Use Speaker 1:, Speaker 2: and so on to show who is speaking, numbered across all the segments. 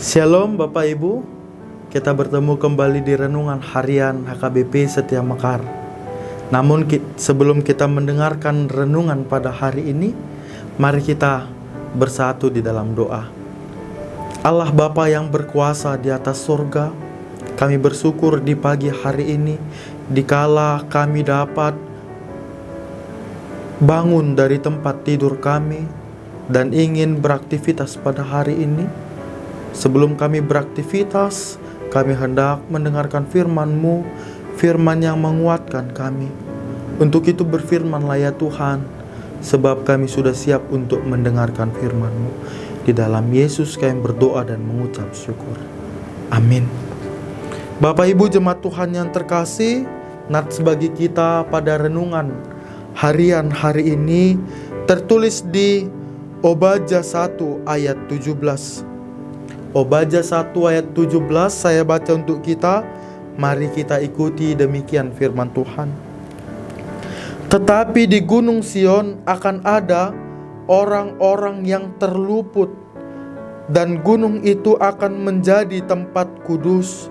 Speaker 1: Shalom Bapak Ibu, kita bertemu kembali di Renungan Harian HKBP Setia Mekar. Namun sebelum kita mendengarkan renungan pada hari ini, mari kita bersatu di dalam doa. Allah Bapa yang berkuasa di atas surga, kami bersyukur di pagi hari ini, dikala kami dapat bangun dari tempat tidur kami dan ingin beraktivitas pada hari ini. Sebelum kami beraktivitas, kami hendak mendengarkan firman-Mu, firman yang menguatkan kami. Untuk itu berfirman-Lah ya Tuhan, sebab kami sudah siap untuk mendengarkan firman-Mu. Di dalam Yesus kami berdoa dan mengucap syukur. Amin. Bapak Ibu jemaat Tuhan yang terkasih, nats bagi kita pada renungan harian hari ini tertulis di Obadja 1 ayat 17. Obadja 1 ayat 17 saya baca untuk kita. Mari kita ikuti demikian firman Tuhan. Tetapi di Gunung Sion akan ada orang-orang yang terluput, dan gunung itu akan menjadi tempat kudus,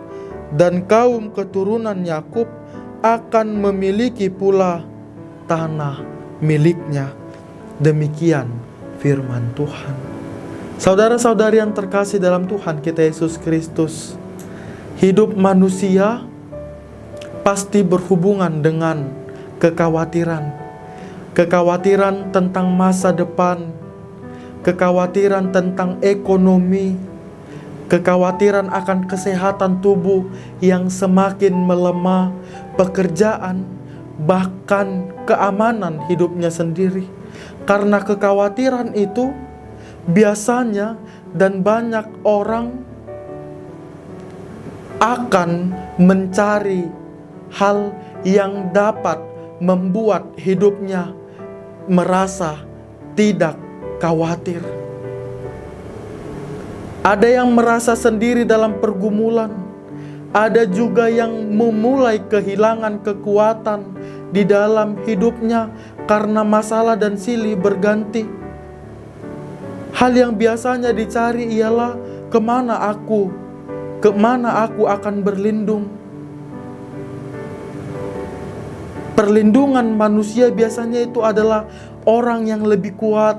Speaker 1: dan kaum keturunan Yakub akan memiliki pula tanah miliknya. Demikian firman Tuhan. Saudara-saudari yang terkasih dalam Tuhan kita Yesus Kristus, hidup manusia pasti berhubungan dengan kekhawatiran. Kekhawatiran tentang masa depan, kekhawatiran tentang ekonomi, kekhawatiran akan kesehatan tubuh yang semakin melemah, pekerjaan, bahkan keamanan hidupnya sendiri. Karena kekhawatiran itu biasanya dan banyak orang akan mencari hal yang dapat membuat hidupnya merasa tidak khawatir. Ada yang merasa sendiri dalam pergumulan, ada juga yang memulai kehilangan kekuatan di dalam hidupnya karena masalah dan silih berganti. Hal yang biasanya dicari ialah kemana aku akan berlindung. Perlindungan manusia biasanya itu adalah orang yang lebih kuat,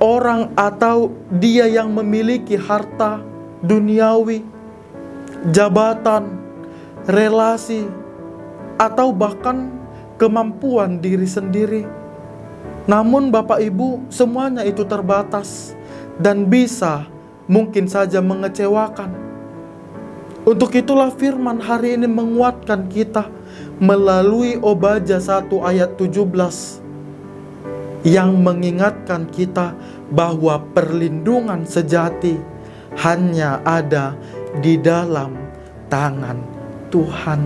Speaker 1: orang atau dia yang memiliki harta duniawi, jabatan, relasi, atau bahkan kemampuan diri sendiri. Namun Bapak Ibu, semuanya itu terbatas dan bisa mungkin saja mengecewakan. Untuk itulah firman hari ini menguatkan kita melalui Obadja 1 ayat 17 yang mengingatkan kita bahwa perlindungan sejati hanya ada di dalam tangan Tuhan.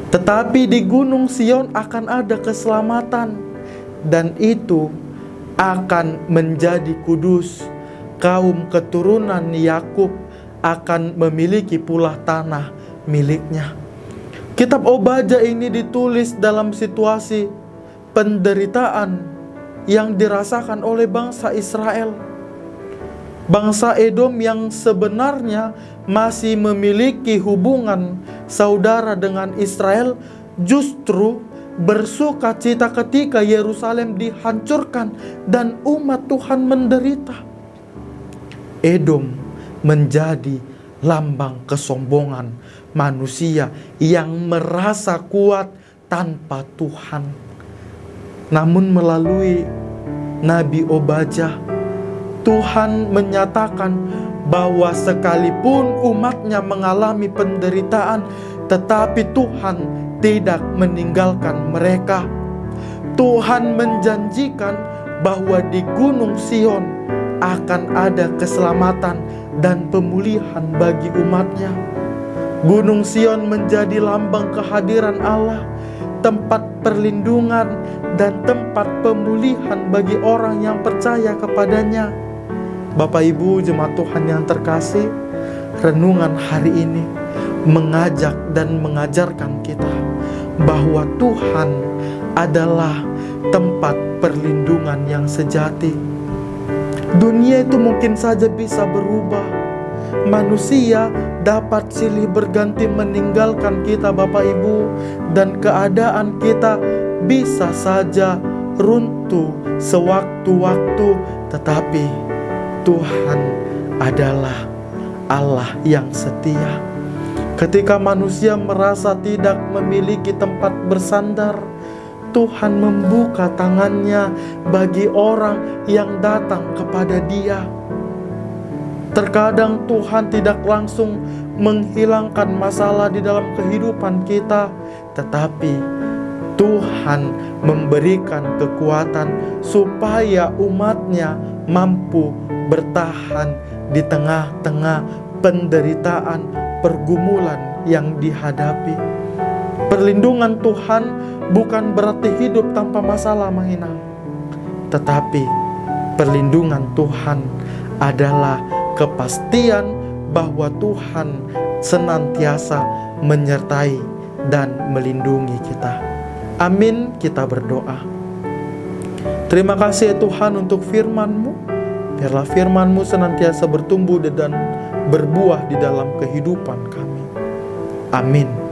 Speaker 1: Tetapi di Gunung Sion akan ada keselamatan, dan itu akan menjadi kudus. Kaum keturunan Yakub akan memiliki pula tanah miliknya. Kitab Obadja ini ditulis dalam situasi penderitaan yang dirasakan oleh bangsa Israel. Bangsa Edom yang sebenarnya masih memiliki hubungan saudara dengan Israel justru bersuka cita ketika Yerusalem dihancurkan dan umat Tuhan menderita. Edom menjadi lambang kesombongan manusia yang merasa kuat tanpa Tuhan. Namun melalui Nabi Obadja, Tuhan menyatakan bahwa sekalipun umatnya mengalami penderitaan, tetapi Tuhan tidak meninggalkan mereka. Tuhan menjanjikan bahwa di Gunung Sion akan ada keselamatan dan pemulihan bagi umatnya. Gunung Sion menjadi lambang kehadiran Allah, tempat perlindungan dan tempat pemulihan bagi orang yang percaya kepadanya. Bapak Ibu jemaat Tuhan yang terkasih, renungan hari ini mengajak dan mengajarkan kita bahwa Tuhan adalah tempat perlindungan yang sejati. Dunia itu mungkin saja bisa berubah, manusia dapat silih berganti meninggalkan kita Bapak Ibu, dan keadaan kita bisa saja runtuh sewaktu-waktu, tetapi Tuhan adalah Allah yang setia. Ketika manusia merasa tidak memiliki tempat bersandar, Tuhan membuka tangannya bagi orang yang datang kepada Dia. Terkadang Tuhan tidak langsung menghilangkan masalah di dalam kehidupan kita, tetapi Tuhan memberikan kekuatan supaya umatnya mampu bertahan di tengah-tengah penderitaan, pergumulan yang dihadapi. Perlindungan Tuhan bukan berarti hidup tanpa masalah menghina, tetapi perlindungan Tuhan adalah kepastian bahwa Tuhan senantiasa menyertai dan melindungi kita. Amin, kita berdoa. Terima kasih ya Tuhan untuk firman-Mu. Biarlah firman-Mu senantiasa bertumbuh dan berbuah di dalam kehidupan kami. Amin.